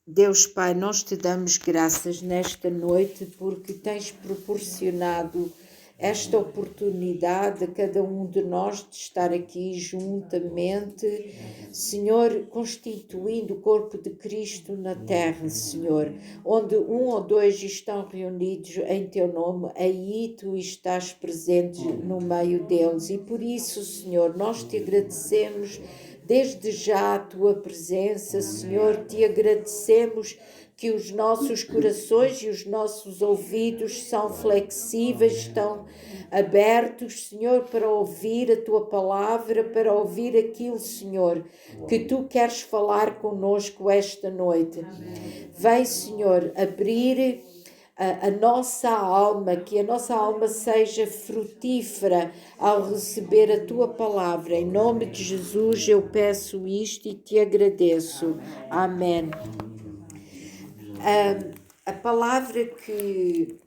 Deus Pai, nós te damos graças nesta noite porque tens proporcionado esta oportunidade a cada um de nós de estar aqui juntamente, Senhor, constituindo o corpo de Cristo na terra, Senhor, onde um ou dois estão reunidos em teu nome, aí tu estás presente no meio deles. E por isso, Senhor, nós te agradecemos desde já a tua presença, Senhor, te agradecemos que os nossos corações e os nossos ouvidos são flexíveis, estão abertos, Senhor, para ouvir a tua palavra, para ouvir aquilo, Senhor, que tu queres falar conosco esta noite. Vem, Senhor, abrir a nossa alma, que a nossa alma seja frutífera ao receber a tua palavra. Em nome de Jesus eu peço isto e te agradeço. Amém. A palavra que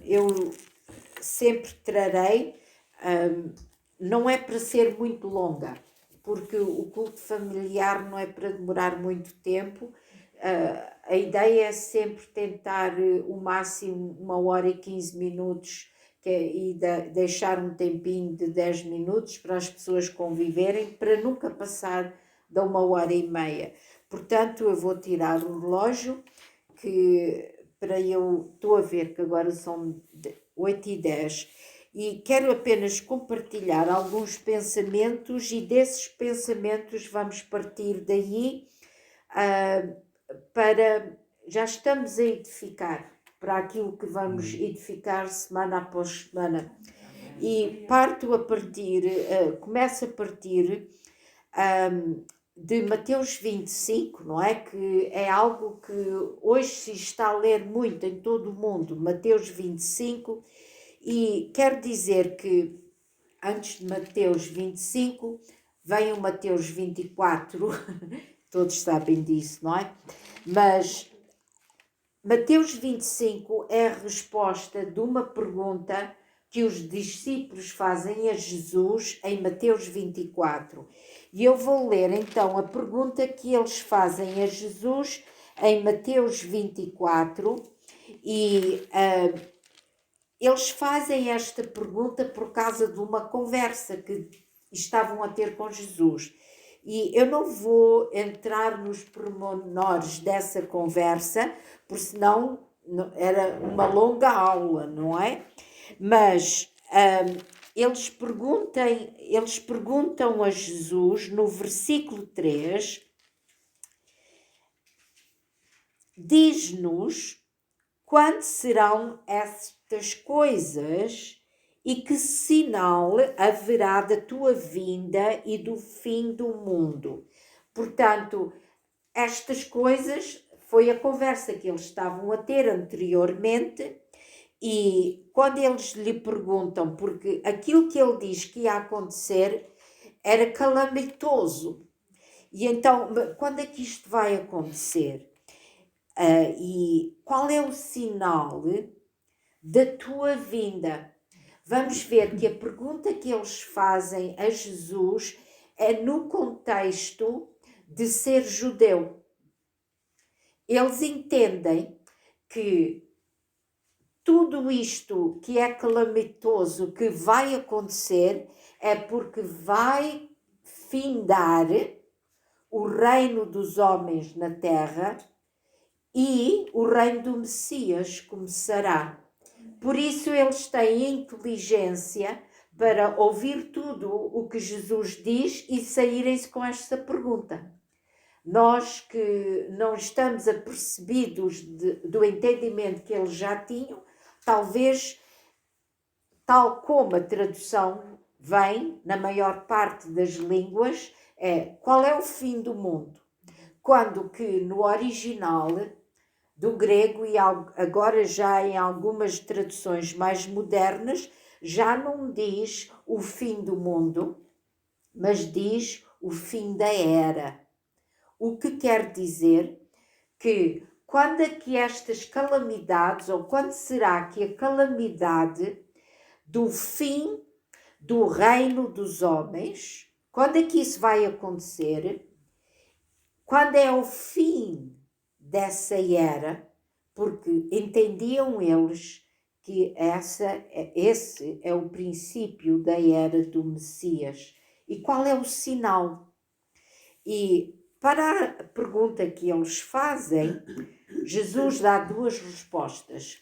eu sempre trarei não é para ser muito longa, porque o culto familiar não é para demorar muito tempo. A ideia é sempre tentar o máximo 1h15 e deixar um tempinho de 10 minutos para as pessoas conviverem, para nunca passar da 1h30. Portanto, eu vou tirar o relógio, estou a ver que agora são 8h10, e quero apenas compartilhar alguns pensamentos, e desses pensamentos vamos partir daí para... Já estamos a edificar para aquilo que vamos edificar semana após semana. E começo a partir de Mateus 25, não é? Que é algo que hoje se está a ler muito em todo o mundo, Mateus 25, e quero dizer que antes de Mateus 25 vem o Mateus 24, todos sabem disso, não é? Mas Mateus 25 é a resposta de uma pergunta que os discípulos fazem a Jesus em Mateus 24. E eu vou ler então a pergunta que eles fazem a Jesus em Mateus 24, e eles fazem esta pergunta por causa de uma conversa que estavam a ter com Jesus. E eu não vou entrar nos pormenores dessa conversa, porque senão era uma longa aula, não é? Mas eles perguntam a Jesus no versículo 3, diz-nos quando serão estas coisas e que sinal haverá da tua vinda e do fim do mundo. Portanto, estas coisas foi a conversa que eles estavam a ter anteriormente, e quando eles lhe perguntam, porque aquilo que ele diz que ia acontecer era calamitoso, e então, quando é que isto vai acontecer? E qual é o sinal da tua vinda? Vamos ver que a pergunta que eles fazem a Jesus é no contexto de ser judeu. Eles entendem que tudo isto que é calamitoso, que vai acontecer, é porque vai findar o reino dos homens na terra e o reino do Messias começará. Por isso eles têm inteligência para ouvir tudo o que Jesus diz e saírem-se com esta pergunta. Nós que não estamos apercebidos do entendimento que eles já tinham, talvez, tal como a tradução vem na maior parte das línguas, qual é o fim do mundo? Quando que no original do grego, e agora já em algumas traduções mais modernas, já não diz o fim do mundo, mas diz o fim da era. O que quer dizer que quando é que estas calamidades, ou quando será que a calamidade do fim do reino dos homens, quando é que isso vai acontecer? Quando é o fim dessa era, porque entendiam eles que esse é o princípio da era do Messias. E qual é o sinal? E para a pergunta que eles fazem, Jesus dá duas respostas.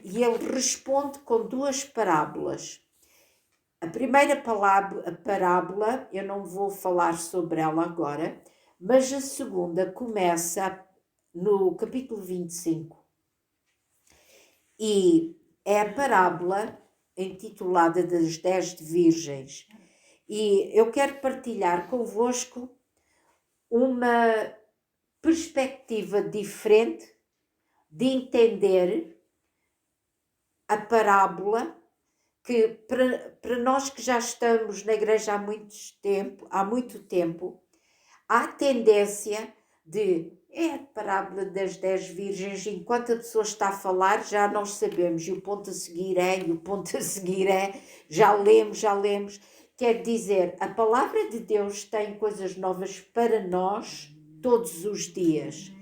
E ele responde com duas parábolas. A primeira parábola, eu não vou falar sobre ela agora, mas a segunda começa no capítulo 25. E é a parábola intitulada das 10 virgens. E eu quero partilhar convosco uma perspectiva diferente de entender a parábola, que para nós que já estamos na igreja há muito tempo, há tendência de a parábola das 10 virgens, enquanto a pessoa está a falar, já nós sabemos, e o ponto a seguir e o ponto a seguir já lemos. Quer dizer, a palavra de Deus tem coisas novas para nós todos os dias.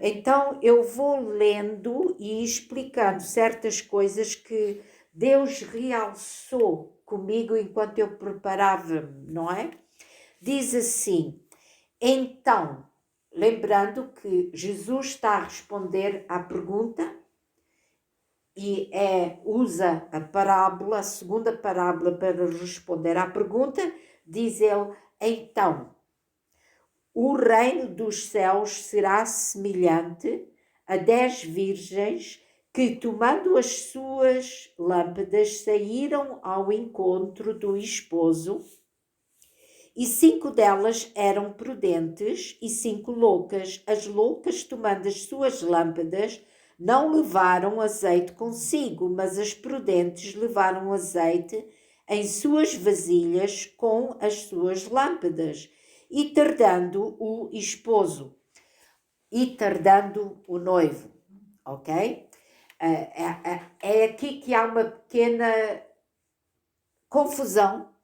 Então eu vou lendo e explicando certas coisas que Deus realçou comigo enquanto eu preparava-me, não é? Diz assim, então, lembrando que Jesus está a responder à pergunta e usa a parábola, a segunda parábola para responder à pergunta, diz ele, então, o reino dos céus será semelhante a 10 virgens que, tomando as suas lâmpadas, saíram ao encontro do esposo, e 5 delas eram prudentes e 5 loucas. As loucas, tomando as suas lâmpadas, não levaram azeite consigo, mas as prudentes levaram azeite em suas vasilhas com as suas lâmpadas. E tardando o esposo, e tardando o noivo, ok? É aqui que há uma pequena confusão,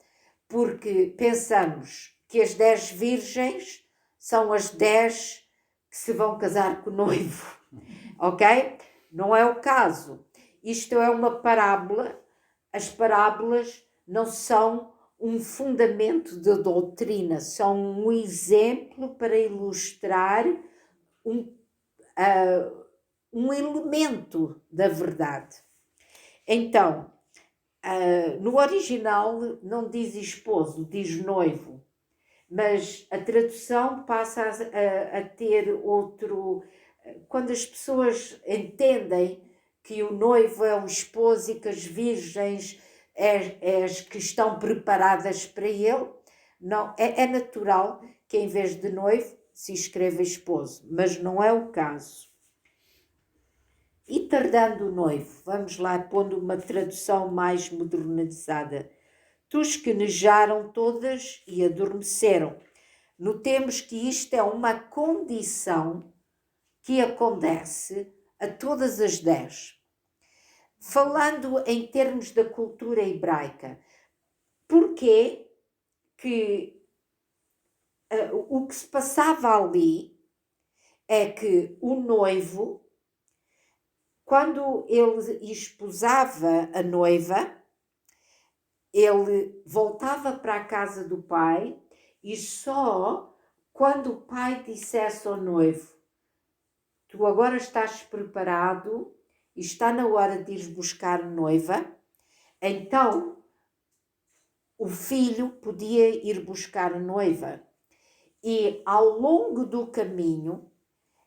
porque pensamos que as 10 virgens são as 10 que se vão casar com o noivo, ok? Não é o caso. Isto é uma parábola. As parábolas não são um fundamento de doutrina, são um exemplo para ilustrar um elemento da verdade. Então, no original não diz esposo, diz noivo, mas a tradução passa a ter outro... Quando as pessoas entendem que o noivo é um esposo e que as virgens é as que estão preparadas para ele, não, é natural que em vez de noivo se escreva esposo, mas não é o caso. E tardando o noivo, vamos lá pondo uma tradução mais modernizada. Tosquenejaram todas e adormeceram. Notemos que isto é uma condição que acontece a todas as 10. Falando em termos da cultura hebraica, porquê que o que se passava ali é que o noivo, quando ele esposava a noiva, ele voltava para a casa do pai e só quando o pai dissesse ao noivo, tu agora estás preparado e está na hora de ires buscar a noiva, então o filho podia ir buscar a noiva. E ao longo do caminho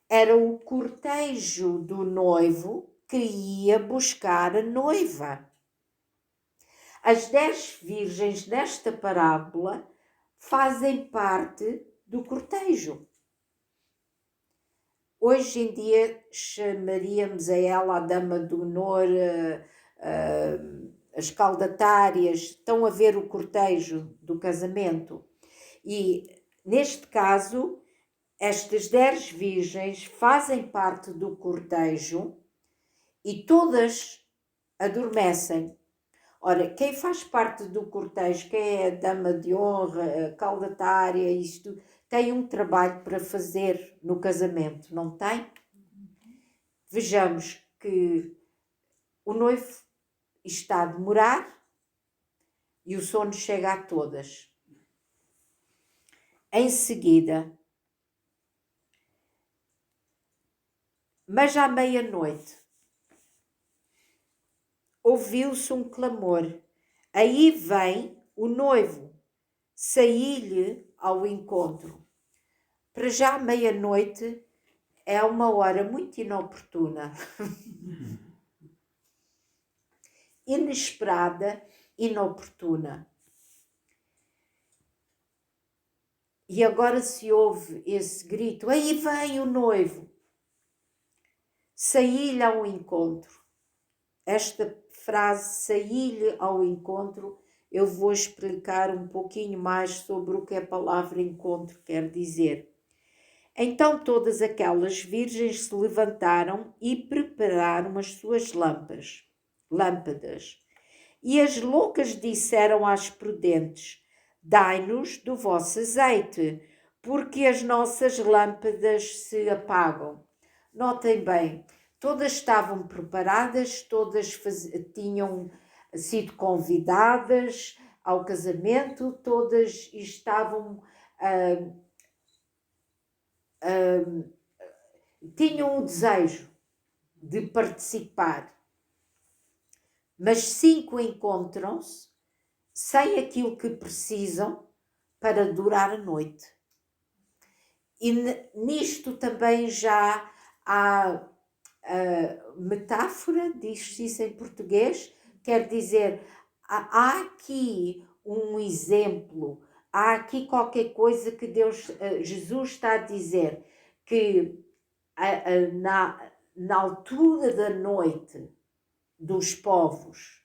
era o cortejo do noivo que ia buscar a noiva. As 10 virgens desta parábola fazem parte do cortejo. Hoje em dia chamaríamos a ela a dama do honor, as caudatárias, estão a ver o cortejo do casamento. E neste caso, estas 10 virgens fazem parte do cortejo e todas adormecem. Ora, quem faz parte do cortejo, quem é a dama de honra, a caudatária, isto, tem um trabalho para fazer no casamento, não tem? Vejamos que o noivo está a demorar e o sono chega a todas. Em seguida, mas à meia-noite, ouviu-se um clamor. Aí vem o noivo, saí-lhe ao encontro. Para já, meia-noite é uma hora muito inoportuna, inesperada, inoportuna. E agora se ouve esse grito, aí vem o noivo, saí-lhe ao encontro. Esta frase, saí-lhe ao encontro, eu vou explicar um pouquinho mais sobre o que a palavra encontro quer dizer. Então todas aquelas virgens se levantaram e prepararam as suas lâmpadas. E as loucas disseram às prudentes, dai-nos do vosso azeite, porque as nossas lâmpadas se apagam. Notem bem, todas estavam preparadas, todas tinham sido convidadas ao casamento, todas estavam... tinham o desejo de participar, mas 5 encontram-se sem aquilo que precisam para durar a noite. E nisto também já há metáfora, diz-se isso em português, quer dizer, há aqui um exemplo, há aqui qualquer coisa que Jesus está a dizer, que na altura da noite dos povos,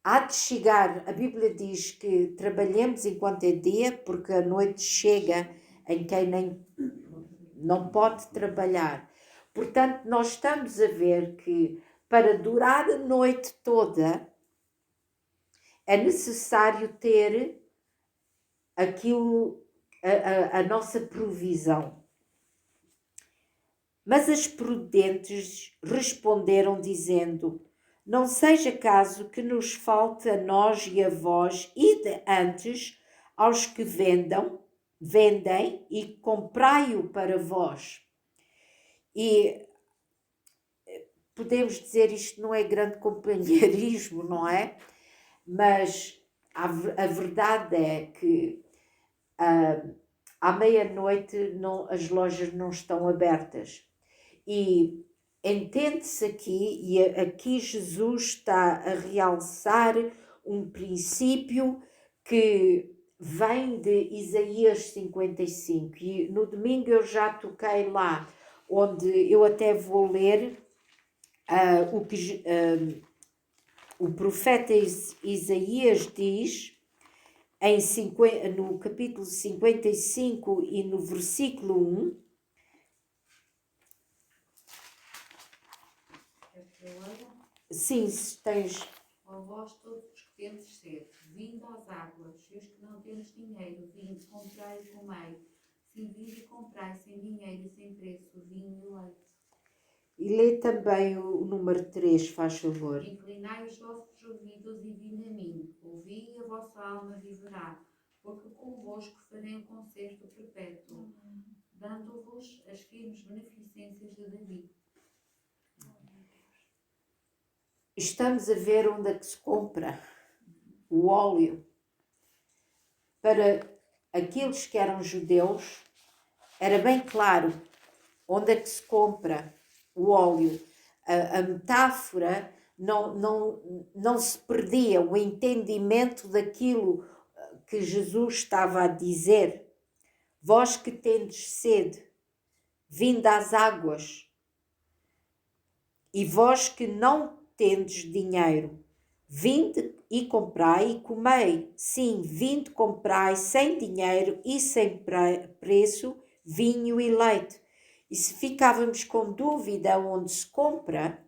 há de chegar, a Bíblia diz que trabalhemos enquanto é dia, porque a noite chega em quem não pode trabalhar. Portanto, nós estamos a ver que para durar a noite toda é necessário ter aquilo, a nossa provisão. Mas as prudentes responderam dizendo, não seja caso que nos falte a nós e a vós, ide antes aos que vendem e comprai-o para vós. E podemos dizer, isto não é grande companheirismo, não é? Mas a verdade é que à meia-noite as lojas não estão abertas. E entende-se aqui, e aqui Jesus está a realçar um princípio que vem de Isaías 55. E no domingo eu já toquei lá, onde eu até vou ler o que o profeta Isaías diz no capítulo 55 e no versículo 1. Sim, se tens. Ó vós todos os que tendes sede, vindo às águas, e os que não tendes dinheiro, vindo, comprai e comei. Sim, vindo e comprai sem dinheiro e sem preço, vinho e leite. E lê também o número 3, faz favor. Inclinai os vossos ouvidos e vinde a mim, ouvi e a vossa alma viverá, porque convosco farei um concerto perpétuo, dando-vos as firmes beneficências de Davi. Estamos a ver onde é que se compra o óleo. Para aqueles que eram judeus, era bem claro onde é que se compra o óleo. A metáfora não se perdia, o entendimento daquilo que Jesus estava a dizer. Vós que tendes sede, vinde às águas. E vós que não tendes dinheiro, vinde e comprai e comei. Sim, vinde comprai sem dinheiro e sem preço vinho e leite. E se ficávamos com dúvida onde se compra,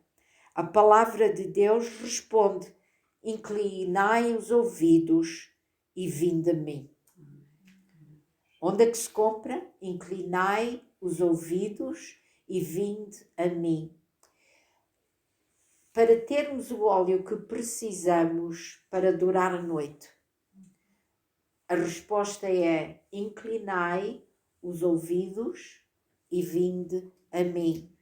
a palavra de Deus responde, inclinai os ouvidos e vinde a mim. Onde é que se compra? Inclinai os ouvidos e vinde a mim. Para termos o óleo que precisamos para durar a noite, a resposta é: inclinai os ouvidos e vinde a mim.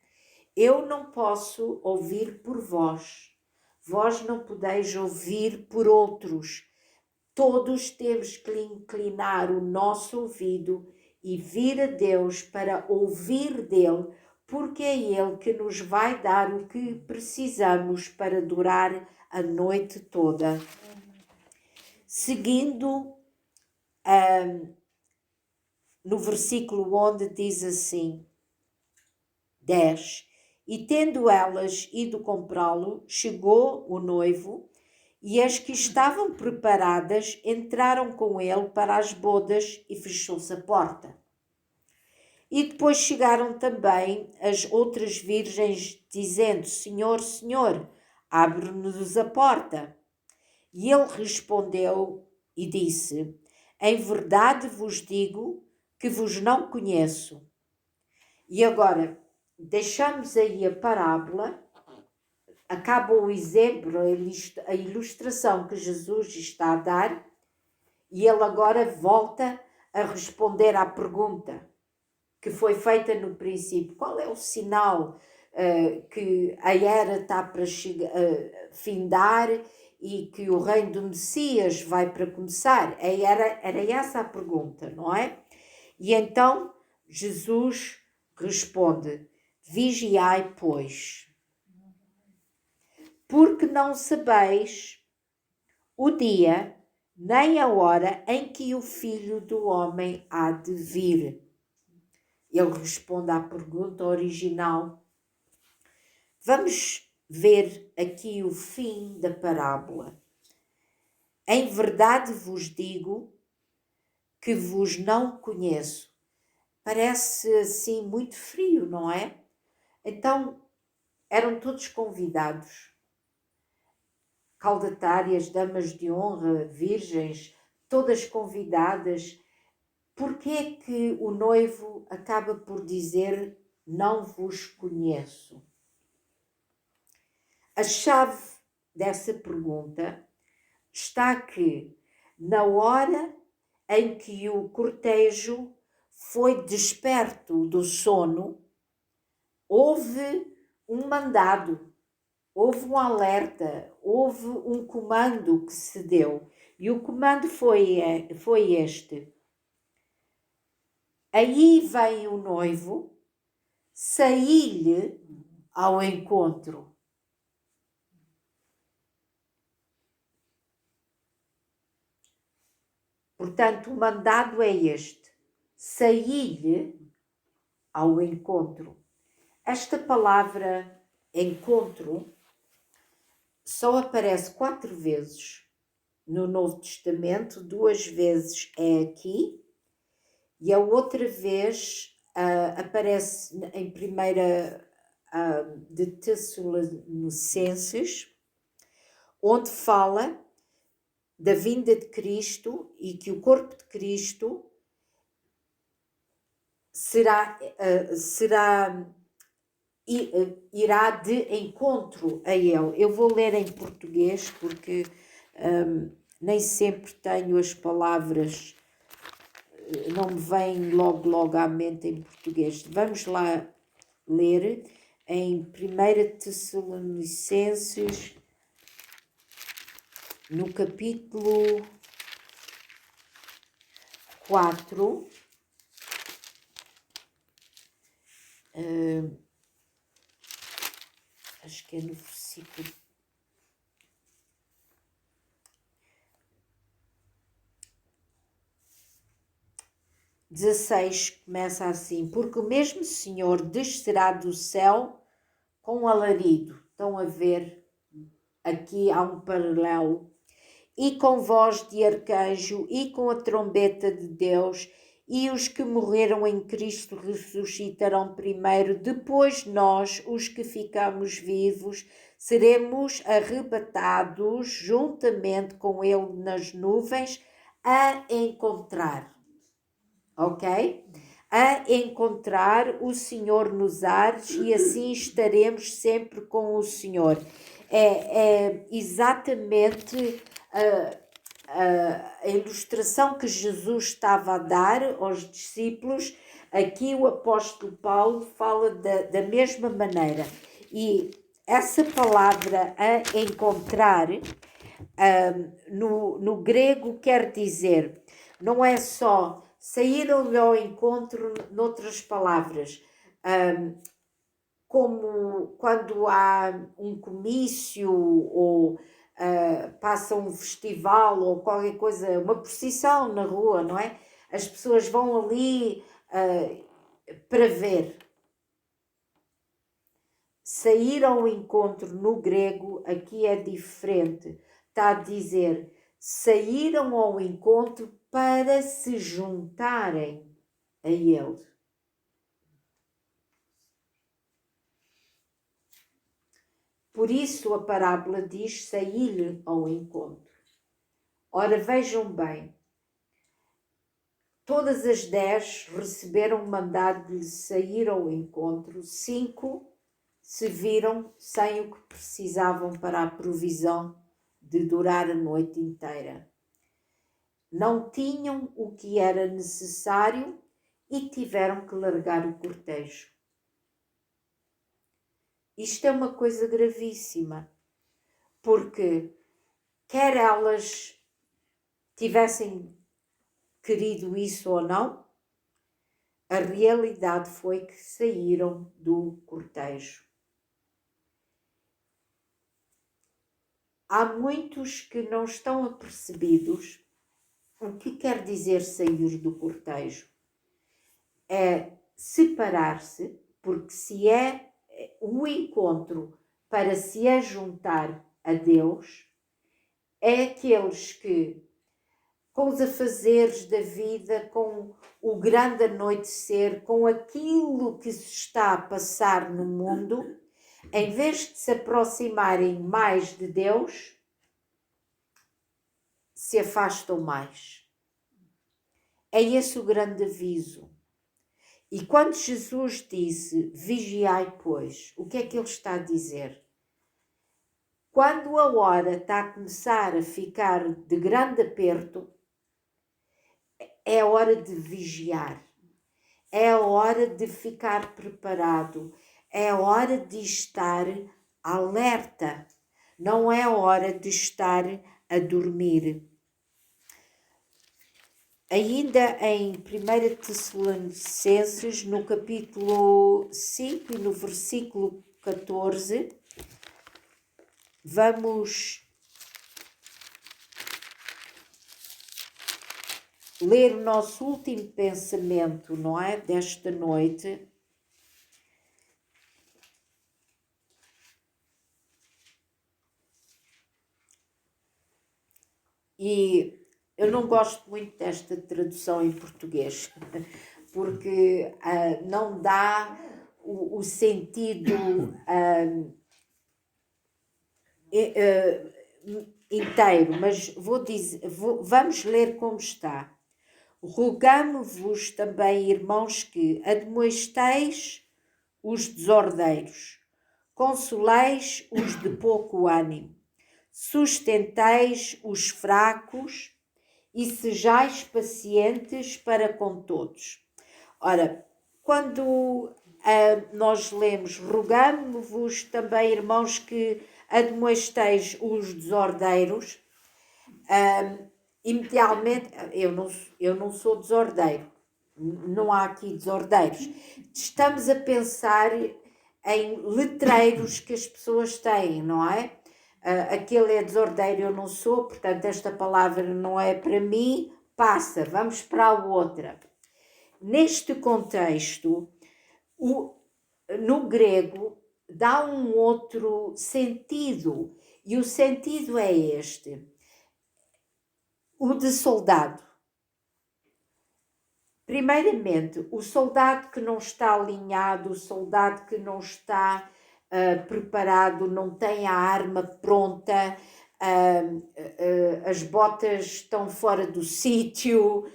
Eu não posso ouvir por vós, vós não podeis ouvir por outros. Todos temos que inclinar o nosso ouvido e vir a Deus para ouvir dele, porque é Ele que nos vai dar o que precisamos para durar a noite toda. Seguindo no versículo onde diz assim, 10, e tendo elas ido comprá-lo, chegou o noivo, e as que estavam preparadas entraram com ele para as bodas e fechou-se a porta. E depois chegaram também as outras virgens, dizendo, Senhor, Senhor, abre-nos a porta. E ele respondeu e disse, em verdade vos digo que vos não conheço. E agora, deixamos aí a parábola, acaba o exemplo, a ilustração que Jesus está a dar, e ele agora volta a responder à pergunta que foi feita no princípio. Qual é o sinal que a era está para findar e que o reino do Messias vai para começar? Era essa a pergunta, não é? E então Jesus responde, vigiai, pois, porque não sabeis o dia nem a hora em que o Filho do Homem há de vir. Ele responde à pergunta original. Vamos ver aqui o fim da parábola. Em verdade vos digo que vos não conheço. Parece assim muito frio, não é? Então, eram todos convidados. Caudatárias, damas de honra, virgens, todas convidadas. Porquê é que o noivo acaba por dizer não vos conheço? A chave dessa pergunta está que na hora em que o cortejo foi desperto do sono, houve um mandado, houve um alerta, houve um comando que se deu. E o comando foi este. Aí vem o noivo, saí-lhe ao encontro. Portanto, o mandado é este, saí-lhe ao encontro. Esta palavra encontro só aparece 4 vezes no Novo Testamento, 2 vezes é aqui, e a outra vez aparece em 1 de Tessalonicenses, onde fala da vinda de Cristo e que o corpo de Cristo irá de encontro a ele. Eu vou ler em português porque nem sempre tenho as palavras, não me vêm logo à mente em português. Vamos lá ler em 1 Tessalonicenses, no capítulo 4, acho que é no versículo 16, começa assim, porque o mesmo Senhor descerá do céu com alarido. Estão a ver, aqui há um paralelo, e com voz de arcanjo, e com a trombeta de Deus, e os que morreram em Cristo ressuscitarão primeiro, depois nós, os que ficamos vivos, seremos arrebatados juntamente com ele nas nuvens a encontrar. ok? A encontrar o Senhor nos ares e assim estaremos sempre com o Senhor. É exatamente a ilustração que Jesus estava a dar aos discípulos. Aqui o apóstolo Paulo fala da mesma maneira. E essa palavra a encontrar, no grego quer dizer, não é só saíram-lhe ao encontro, noutras palavras, como quando há um comício ou passa um festival ou qualquer coisa, uma procissão na rua, não é? As pessoas vão ali para ver. Sair ao encontro no grego aqui é diferente. Está a dizer, saíram ao encontro para se juntarem a ele. Por isso a parábola diz sair ao encontro. Ora, vejam bem, todas as 10 receberam o mandado de lhe sair ao encontro, 5 se viram sem o que precisavam para a provisão de durar a noite inteira. Não tinham o que era necessário e tiveram que largar o cortejo. Isto é uma coisa gravíssima, porque quer elas tivessem querido isso ou não, a realidade foi que saíram do cortejo. Há muitos que não estão apercebidos o que quer dizer sair do cortejo. É separar-se, porque se é o encontro para se ajuntar a Deus, é aqueles que, com os afazeres da vida, com o grande anoitecer, com aquilo que se está a passar no mundo, em vez de se aproximarem mais de Deus, se afastam mais. É esse o grande aviso. E quando Jesus disse, vigiai, pois, o que é que ele está a dizer? Quando a hora está a começar a ficar de grande aperto, é a hora de vigiar, é a hora de ficar preparado, é a hora de estar alerta, não é a hora de estar a dormir. Ainda em 1 Tessalonicenses, no capítulo 5 e no versículo 14, vamos ler o nosso último pensamento, não é? Desta noite. E eu não gosto muito desta tradução em português, porque não dá o sentido inteiro, mas vamos ler como está. Rogamo-vos também, irmãos, que admoesteis os desordeiros, consoleis os de pouco ânimo, sustenteis os fracos e sejais pacientes para com todos. Ora, quando nós lemos, rogamo-vos também, irmãos, que admoesteis os desordeiros, imediatamente, eu não sou desordeiro, não há aqui desordeiros. Estamos a pensar em letreiros que as pessoas têm, não é? Aquele é desordeiro, eu não sou, portanto esta palavra não é para mim, passa, vamos para a outra. Neste contexto, no grego, dá um outro sentido, e o sentido é este, o de soldado. Primeiramente, o soldado que não está alinhado, o soldado que não está preparado, não tem a arma pronta, as botas estão fora do sítio,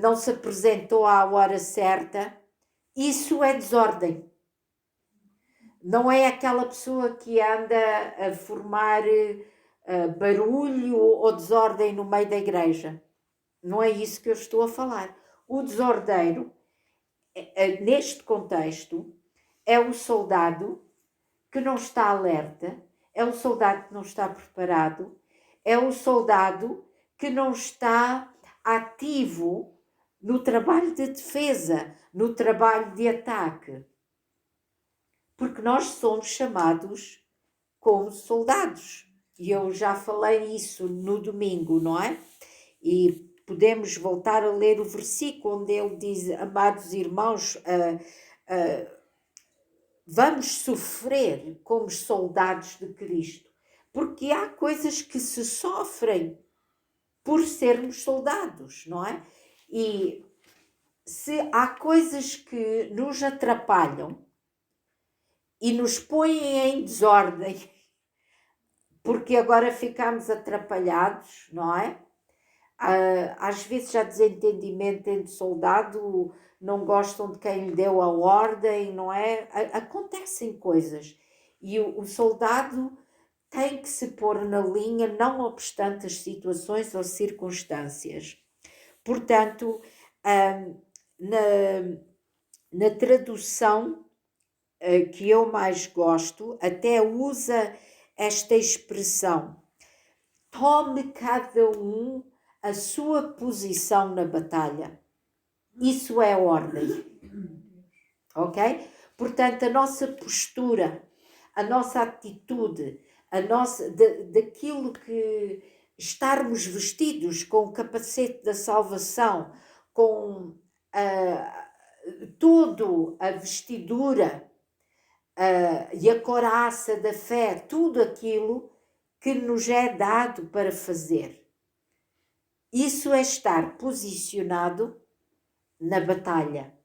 não se apresentou à hora certa, isso é desordem. Não é aquela pessoa que anda a formar barulho ou desordem no meio da igreja. Não é isso que eu estou a falar. O desordeiro, neste contexto, é o soldado que não está alerta, é o soldado que não está preparado, é o soldado que não está ativo no trabalho de defesa, no trabalho de ataque. Porque nós somos chamados como soldados. E eu já falei isso no domingo, não é? E podemos voltar a ler o versículo onde ele diz: amados irmãos, vamos sofrer como soldados de Cristo. Porque há coisas que se sofrem por sermos soldados, não é? E se há coisas que nos atrapalham e nos põem em desordem, porque agora ficamos atrapalhados, não é? Às vezes há desentendimento entre soldado, não gostam de quem lhe deu a ordem, não é? Acontecem coisas e o soldado tem que se pôr na linha, não obstante as situações ou circunstâncias. Portanto, na tradução que eu mais gosto, até usa esta expressão: tome cada um a sua posição na batalha. Isso é ordem. Ok? Portanto, a nossa postura, a nossa atitude, daquilo que estarmos vestidos com o capacete da salvação, com toda a vestidura e a couraça da fé, tudo aquilo que nos é dado para fazer. Isso é estar posicionado na batalha.